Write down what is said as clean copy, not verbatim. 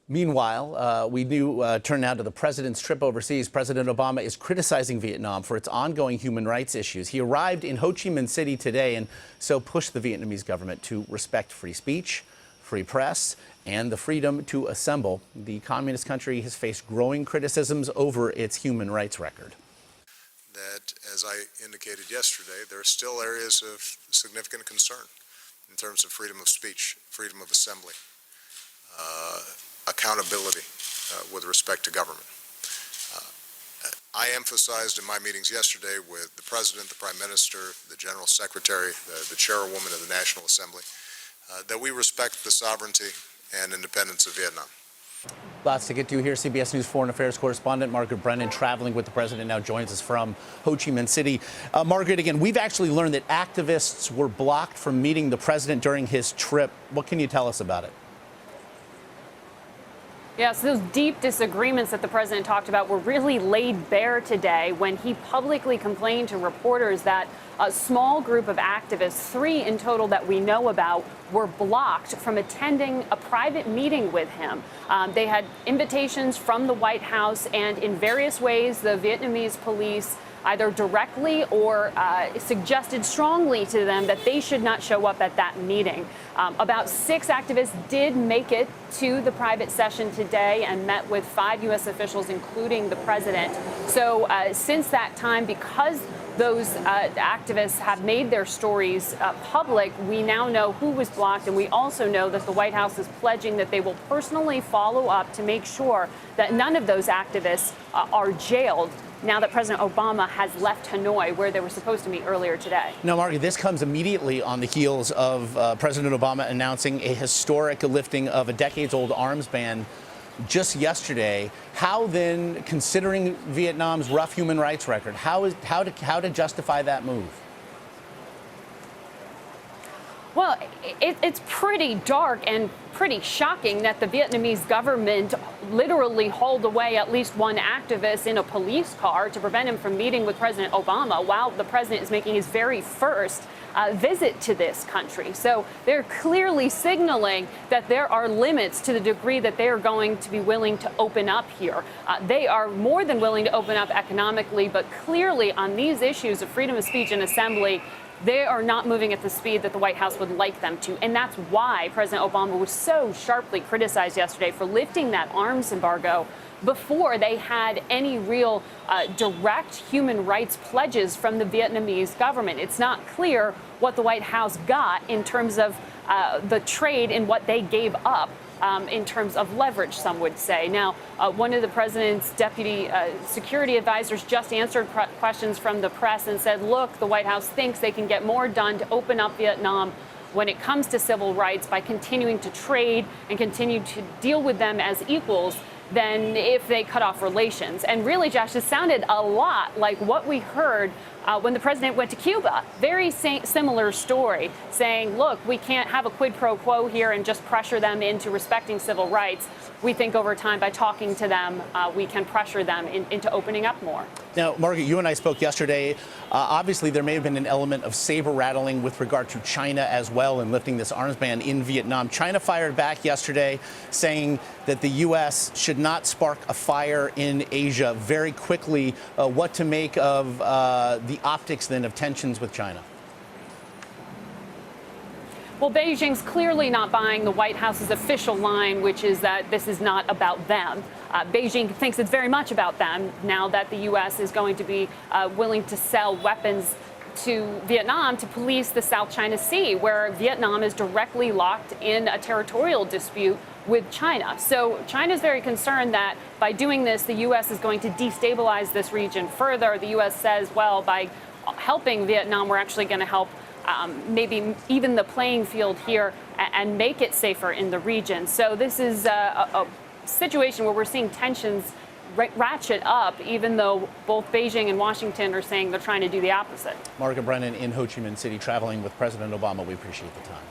Meanwhile, we do turn now to the president's trip overseas. President Obama is criticizing Vietnam for its ongoing human rights issues. He arrived in Ho Chi Minh City today and so pushed the Vietnamese government to respect free speech, free press, and the freedom to assemble. The communist country has faced growing criticisms over its human rights record. That, as I indicated yesterday, there are still areas of significant concern in terms of freedom of speech, freedom of assembly, accountability with respect to government. I emphasized in my meetings yesterday with the President, the Prime Minister, the General Secretary, the Chairwoman of the National Assembly, that we respect the sovereignty and independence of Vietnam. Lots to get to here. CBS News Foreign Affairs correspondent Margaret Brennan, traveling with the president, now joins us from Ho Chi Minh City. Margaret, again, we've actually learned that activists were blocked from meeting the president during his trip. What can you tell us about it? Yes, those deep disagreements that the president talked about were really laid bare today when he publicly complained to reporters that a small group of activists, 3 in total that we know about, were blocked from attending a private meeting with him. They had invitations from the White House, and in various ways, the Vietnamese police either directly or suggested strongly to them that they should not show up at that meeting. About 6 activists did make it to the private session today and met with 5 U.S. officials, including the president. So since that time, because those activists have made their stories public, we now know who was blocked, and we also know that the White House is pledging that they will personally follow up to make sure that none of those activists are jailed now that President Obama has left Hanoi, where they were supposed to meet earlier today. Now, Margaret, this comes immediately on the heels of President Obama announcing a historic lifting of a decades-old arms ban just yesterday. How then, considering Vietnam's rough human rights record, how to justify that move? Well, it's pretty dark and pretty shocking that the Vietnamese government literally hauled away at least one activist in a police car to prevent him from meeting with President Obama while the president is making his very first visit to this country. So they're clearly signaling that there are limits to the degree that they are going to be willing to open up here. They are more than willing to open up economically, but clearly on these issues of freedom of speech and assembly, they are not moving at the speed that the White House would like them to. And that's why President Obama was so sharply criticized yesterday for lifting that arms embargo before they had any real direct human rights pledges from the Vietnamese government. It's not clear what the White House got in terms of the trade and what they gave up in terms of leverage, some would say. Now, one of the president's deputy security advisors just answered questions from the press and said, look, the White House thinks they can get more done to open up Vietnam when it comes to civil rights by continuing to trade and continue to deal with them as equals than if they cut off relations. And really, Josh, this sounded a lot like what we heard when the president went to Cuba. Very similar story, saying, look, we can't have a quid pro quo here and just pressure them into respecting civil rights. We think over time, by talking to them, we can pressure them into opening up more. Now, Margaret, you and I spoke yesterday. Obviously, there may have been an element of saber rattling with regard to China as well in lifting this arms ban in Vietnam. China fired back yesterday, saying that the U.S. should not spark a fire in Asia. Very quickly, what to make of the optics then of tensions with China? Well, Beijing's clearly not buying the White House's official line, which is that this is not about them. Beijing thinks it's very much about them now that the U.S. is going to be willing to sell weapons to Vietnam to police the South China Sea, where Vietnam is directly locked in a territorial dispute with China. So China's very concerned that by doing this, the U.S. is going to destabilize this region further. The U.S. says, well, by helping Vietnam, we're actually going to help maybe even the playing field here and make it safer in the region. So this is a situation where we're seeing tensions ratchet up, even though both Beijing and Washington are saying they're trying to do the opposite. Margaret Brennan in Ho Chi Minh City, traveling with President Obama. We appreciate the time.